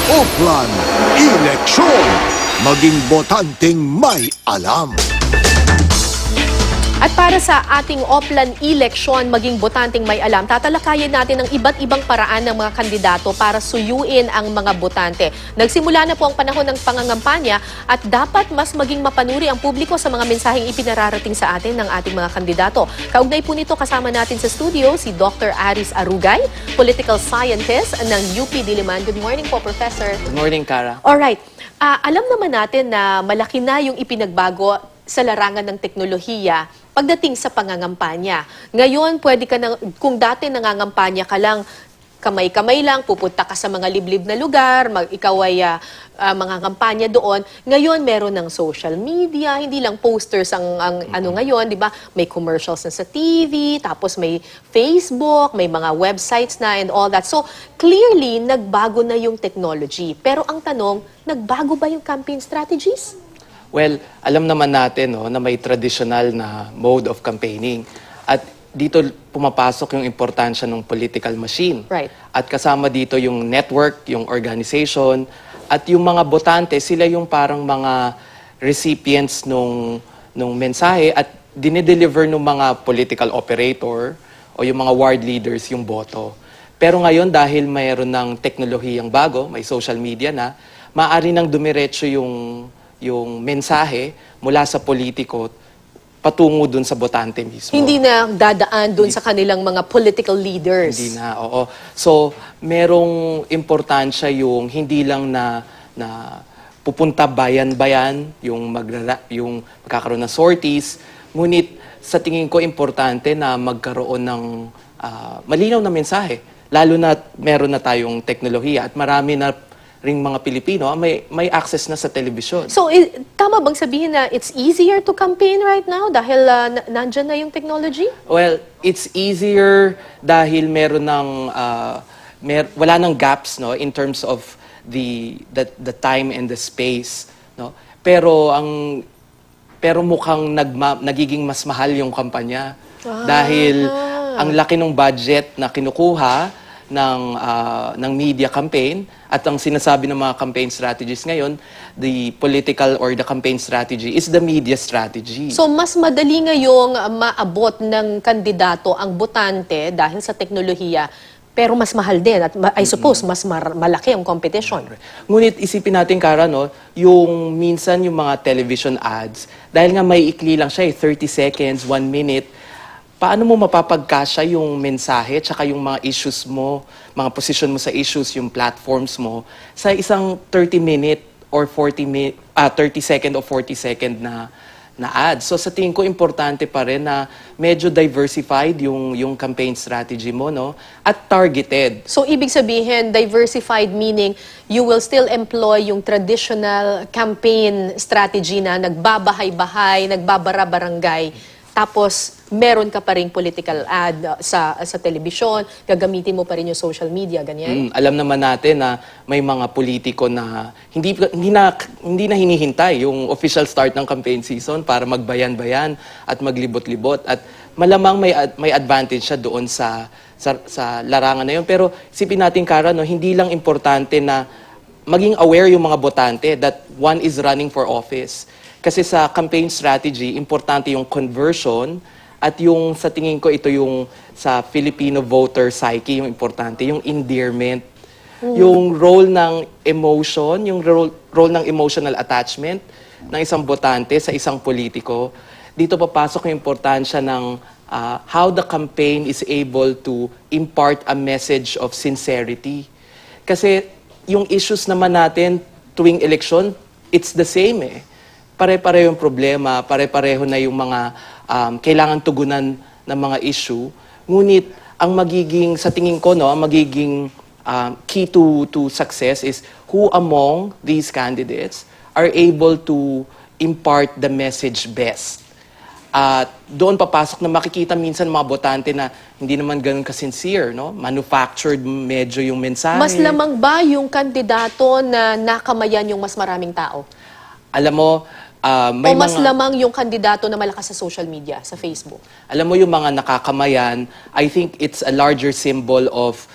Oplan Eleksyon. Maging botanteng may alam. At para sa ating Oplan eleksyon, maging botanteng may alam, tatalakayin natin ang iba't ibang paraan ng mga kandidato para suyuin ang mga botante. Nagsimula na po ang panahon ng pangangampanya at dapat mas maging mapanuri ang publiko sa mga mensaheng ipinararating sa atin ng ating mga kandidato. Kaugnay po nito, kasama natin sa studio si Dr. Aris Arugay, political scientist ng UP Diliman. Good morning po, Professor. Good morning, Cara. Alright, alam naman natin na malaki na yung ipinagbago sa larangan ng teknolohiya pagdating sa pangangampanya. Ngayon, pwede ka na, kung dati nangangampanya ka lang, kamay-kamay lang, pupunta ka sa mga liblib na lugar, ikaw ay mangangampanya doon. Ngayon, meron ng social media, hindi lang posters ang ano ngayon, di ba? May commercials na sa TV, tapos may Facebook, may mga websites na and all that. So, clearly, nagbago na yung technology. Pero ang tanong, nagbago ba yung campaign strategies? Well, alam naman natin na may traditional na mode of campaigning. At dito pumapasok yung importansya ng political machine. Right. At kasama dito yung network, yung organization, at yung mga botante, sila yung parang mga recipients nung mensahe at dinideliver ng mga political operator o yung mga ward leaders yung boto. Pero ngayon, dahil mayroon ng teknolohiyang bago, may social media na, maaari nang dumiretso yung mensahe mula sa politiko patungo dun sa botante mismo. Hindi na dadaan dun sa kanilang mga political leaders. Hindi na, oo. So, merong importansya yung hindi lang na pupunta bayan-bayan, yung magkakaroon ng sorties, ngunit sa tingin ko importante na magkaroon ng malinaw na mensahe. Lalo na meron na tayong teknolohiya at marami na ring mga Pilipino may access na sa telebisyon. So, tama bang sabihin na it's easier to campaign right now dahil nandyan na yung technology? Well, it's easier dahil meron ng wala nang gaps in terms of the time and the space, no. Pero mukhang nagiging mas mahal yung kampanya dahil ang laki ng budget na kinukuha ng media campaign at ang sinasabi ng mga campaign strategies ngayon, the political or the campaign strategy is the media strategy. So, mas madali ngayong maabot ng kandidato ang botante dahil sa teknolohiya, pero mas mahal din at I suppose mas malaki ang competition. Ngunit isipin natin, Cara, yung minsan yung mga television ads, dahil nga may ikli lang siya, 30 seconds, 1 minute, paano mo mapapagkasya yung mensahe tsaka yung mga issues mo, mga position mo sa issues, yung platforms mo, sa isang 30-minute or 30-second o 40-second na ad. So sa tingin ko, importante pa rin na medyo diversified yung campaign strategy mo, at targeted. So, ibig sabihin, diversified meaning you will still employ yung traditional campaign strategy na nagbabahay-bahay, nagbabara-barangay, tapos, meron ka pa rin political ad sa telebisyon, gagamitin mo pa rin yung social media, ganyan? Alam naman natin na may mga politiko na hindi na hinihintay yung official start ng campaign season para magbayan-bayan at maglibot-libot. At malamang may advantage siya doon sa larangan na yun. Pero isipin natin, Cara, hindi lang importante na maging aware yung mga botante that one is running for office. Kasi sa campaign strategy, importante yung conversion at yung sa tingin ko ito yung sa Filipino voter psyche, yung importante, yung endearment, yung role ng emotion, yung role ng emotional attachment ng isang botante sa isang politiko. Dito papasok yung importansya ng how the campaign is able to impart a message of sincerity. Kasi yung issues naman natin tuwing eleksyon, it's the same Pare-pareho yung problema, pare-pareho na yung mga kailangan tugunan ng mga issue. Ngunit, ang magiging, sa tingin ko, ang magiging key to success is who among these candidates are able to impart the message best. At doon papasok na makikita minsan mga botante na hindi naman ganun ka-sincere, manufactured medyo yung mensahe. Mas lamang ba yung kandidato na nakamayan yung mas maraming tao? Alam mo, o mas lamang yung kandidato na malakas sa social media, sa Facebook? Alam mo yung mga nakakamayan, I think it's a larger symbol of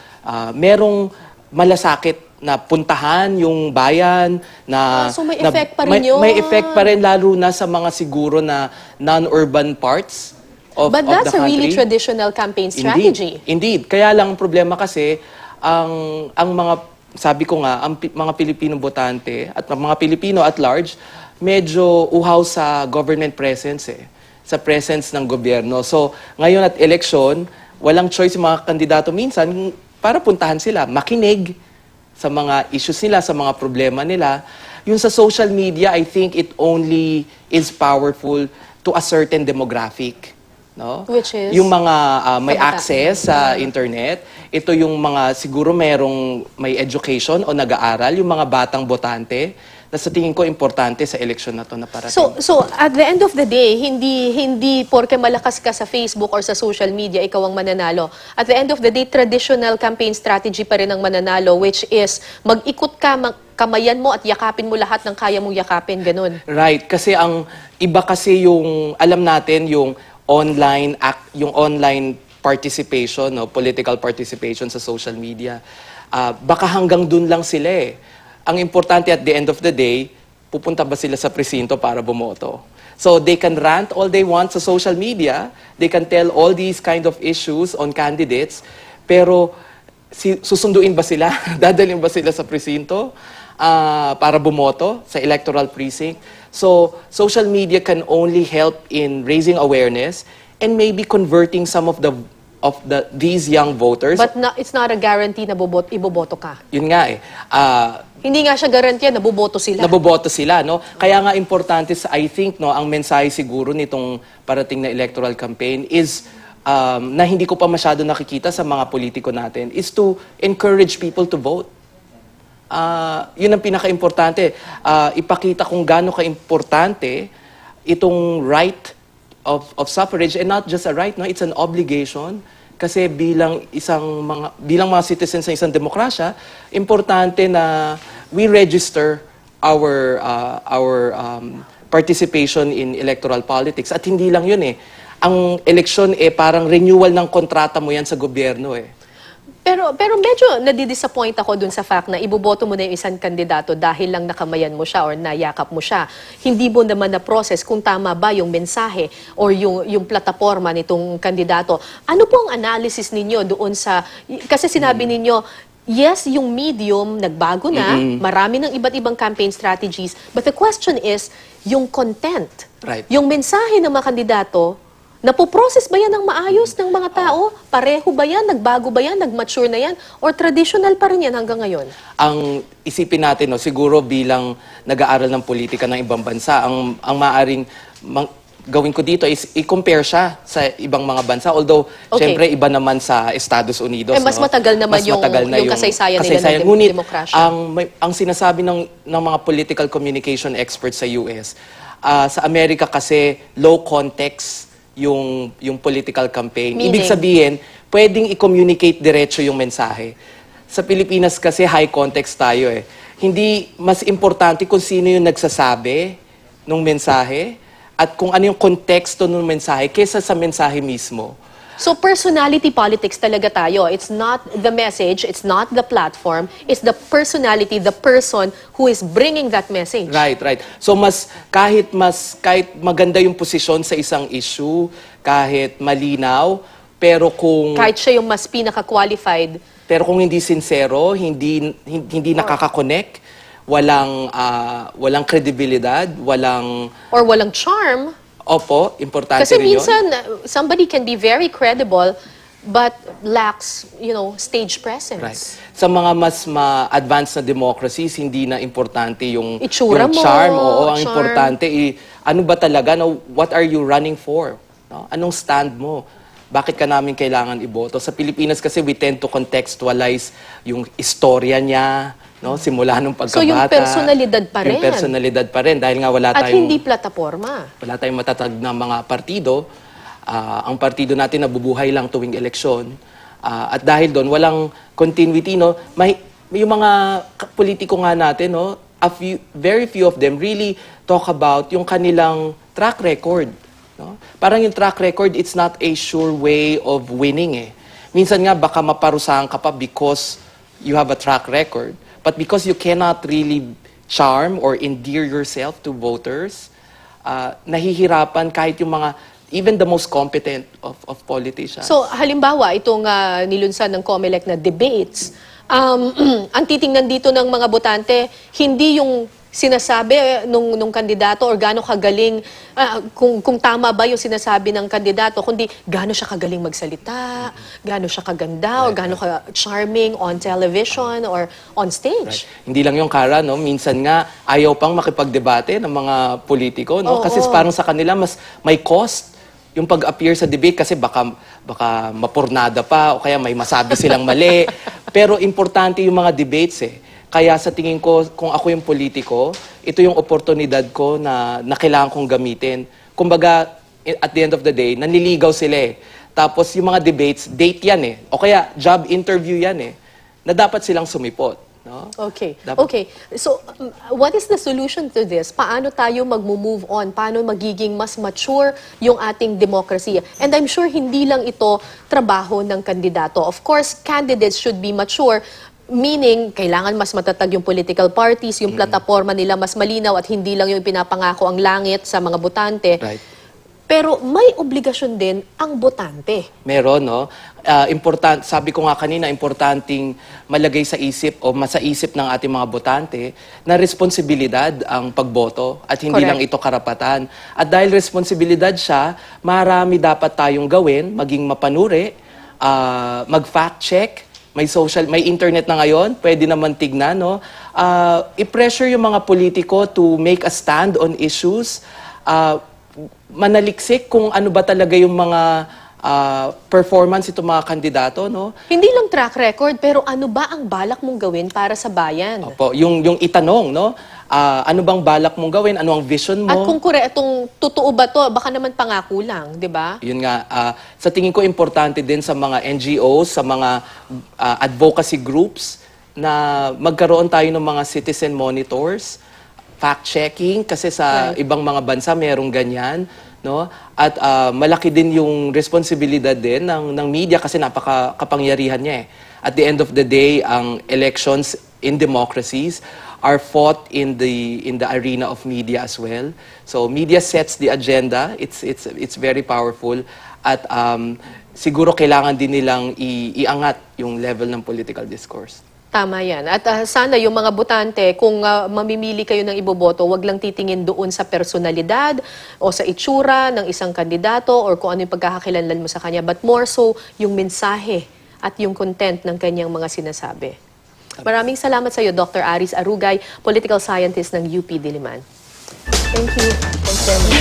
merong malasakit na puntahan yung bayan na So may na- effect pa rin yun. may effect pa rin lalo na sa mga siguro na non-urban parts of But the that's a really country. traditional campaign strategy. Indeed. Kaya lang ang problema kasi ang mga sabi ko nga mga Pilipino botante at mga Pilipino at large medyo uhaw sa government presence sa presence ng gobyerno. So ngayon at eleksyon, walang choice yung mga kandidato minsan para puntahan sila, makinig sa mga issues nila, sa mga problema nila. Yung sa social media, I think it only is powerful to a certain demographic. No? Which is? Yung mga may Kabataan. access sa internet. Ito yung mga siguro may education o nag-aaral, yung mga batang botante na sa tingin ko importante sa eleksyon na to na parating. So at the end of the day, hindi porke malakas ka sa Facebook or sa social media, ikaw ang mananalo. At the end of the day, traditional campaign strategy pa rin ang mananalo, which is mag-ikot ka, kamayan mo at yakapin mo lahat ng kaya mong yakapin, ganun. Right, kasi ang iba kasi yung alam natin yung online participation, no, political participation sa social media. Baka hanggang dun lang sila Ang importante at the end of the day, pupunta ba sila sa presinto para bumoto? So they can rant all they want sa social media, they can tell all these kind of issues on candidates, pero susunduin ba sila? Dadalhin ba sila sa presinto para bumoto sa electoral precinct? So social media can only help in raising awareness and maybe converting some of these young voters. But it's not a guarantee na iboboto ka. Yun nga Hindi nga siya garantiya na boboto sila. naboboto sila, no? Kaya nga importante I think, no, ang mensahe siguro nitong parating na electoral campaign is na hindi ko pa masyado nakikita sa mga politiko natin is to encourage people to vote. Yun ang pinaka-importante. Ipakita kung gaano ka-importante itong right of suffrage, and not just a right, no, it's an obligation. Kasi bilang mga citizens ng isang demokrasya, importante na we register our participation in electoral politics. At hindi lang yun Ang eleksyon parang renewal ng kontrata mo yan sa gobyerno Pero medyo nadidisappoint ako dun sa fact na iboboto mo na yung isang kandidato dahil lang nakamayan mo siya or nayakap mo siya. Hindi mo naman na-process kung tama ba yung mensahe or yung plataforma nitong kandidato. Ano po ang analysis ninyo doon sa... Kasi sinabi ninyo, yes, yung medium nagbago na, marami ng iba't ibang campaign strategies, but the question is, yung content, Right. yung mensahe ng mga kandidato, napoprocess ba yan ng maayos ng mga tao? Pareho ba yan? Nagbago ba yan? Nag-mature na yan? Or traditional pa rin yan hanggang ngayon? Ang isipin natin, siguro bilang nag-aaral ng politika ng ibang bansa, ang maaaring gawin ko dito is i-compare siya sa ibang mga bansa. Although, syempre, iba naman sa Estados Unidos. Mas matagal naman yung kasaysayan nila ng Ngunit, demokrasya. ang sinasabi ng mga political communication experts sa US, sa Amerika kasi low context yung political campaign. Meaning? Ibig sabihin, pwedeng i-communicate diretso yung mensahe. Sa Pilipinas kasi high context tayo Hindi mas importante kung sino yung nagsasabi ng mensahe at kung ano yung konteksto ng mensahe kaysa sa mensahe mismo. So personality politics talaga tayo. It's not the message, it's not the platform, it's the personality, the person who is bringing that message. Right. So kahit maganda yung posisyon sa isang issue, kahit malinaw, pero kung Kahit siya yung mas pinaka-qualified. pero kung hindi sincero, hindi nakaka-connect, walang kredibilidad, Or walang charm. Opo, importante Kasi rin yun. minsan, somebody can be very credible but lacks, stage presence. Right. Sa mga mas ma-advanced na democracies, hindi na importante yung Itsura yung mo, charm. Oo, ang charm. importante, ano ba talaga, no? What are you running for? No? Anong stand mo? Bakit ka namin kailangan iboto? Sa Pilipinas kasi we tend to contextualize yung istorya niya, no? Simula nung pagkabata. So yung personalidad pa rin. Yung personalidad pa rin. Dahil nga At hindi plataforma. wala tayong matatag na mga partido. Ang partido natin nabubuhay lang tuwing eleksyon. At dahil doon, walang continuity. No? Yung mga politiko nga natin, no? Very few of them really talk about yung kanilang track record. No? Parang yung track record, it's not a sure way of winning. Minsan nga, baka maparusahan ka pa because you have a track record. But because you cannot really charm or endear yourself to voters, nahihirapan kahit yung mga, even the most competent of politicians. So, halimbawa, itong nilunsan ng COMELEC na debates, ang titingnan dito ng mga botante, hindi yung sinasabi nung kandidato or gaano kagaling, kung tama ba yung sinasabi ng kandidato, kundi gaano siya kagaling magsalita, gaano siya kaganda, or gaano ka-charming on television or on stage. Hindi lang yung Kara, no? Minsan nga, ayaw pang makipagdebate ng mga politiko, no? Oo, Kasi oo. parang sa kanila, mas may cost yung pag-appear sa debate kasi baka mapurnada pa o kaya may masabi silang mali. Pero importante yung mga debates eh. Kaya sa tingin ko, kung ako yung politiko, ito yung oportunidad ko na kailangan kong gamitin. Kumbaga, at the end of the day, nanliligaw sila eh. Tapos yung mga debates, date yan eh. O kaya job interview yan eh. Na dapat silang sumipot. No? Okay. Dapat- Okay. So, what is the solution to this? Paano tayo mag-move on? Paano magiging mas mature yung ating demokrasiya? And I'm sure hindi lang ito trabaho ng kandidato. Of course, candidates should be mature, meaning kailangan mas matatag yung political parties, yung plataforma nila mas malinaw at hindi lang yung pinapangako ang langit sa mga botante. Right. Pero may obligasyon din ang botante. Meron, no? Sabi ko nga kanina, importanteng malagay sa isip o sa isip ng ating mga botante na responsibilidad ang pagboto at hindi Correct. lang ito karapatan. At dahil responsibilidad siya, marami dapat tayong gawin, maging mapanuri, mag-fact check, may internet na ngayon, pwede naman tignan, no? I-pressure yung mga politiko to make a stand on issues, manaliksik kung ano ba talaga yung mga performance itong mga kandidato, no? Hindi lang track record, pero ano ba ang balak mong gawin para sa bayan? Opo, yung itanong, no? Ano bang balak mong gawin? Ano ang vision mo? At kung itong totoo ba to, baka naman pangako lang, di ba? Yun nga, sa tingin ko importante din sa mga NGOs, sa mga advocacy groups na magkaroon tayo ng mga citizen monitors, fact-checking, kasi sa Right. ibang mga bansa merong ganyan. No? At malaki din yung responsibilidad din ng media kasi napaka-kapangyarihan niya eh. At the end of the day, ang elections in democracies are fought in the arena of media as well. So media sets the agenda. It's very powerful at siguro kailangan din nilang iangat yung level ng political discourse. Tama yan. At sana yung mga botante, kung mamimili kayo ng iboboto, wag lang titingin doon sa personalidad o sa itsura ng isang kandidato or kung ano yung pagkakakilanlan mo sa kanya, but more so yung mensahe at yung content ng kanyang mga sinasabi. Maraming salamat sa iyo, Dr. Aris Arugay, political scientist ng UP Diliman. Thank you. Thanks very much.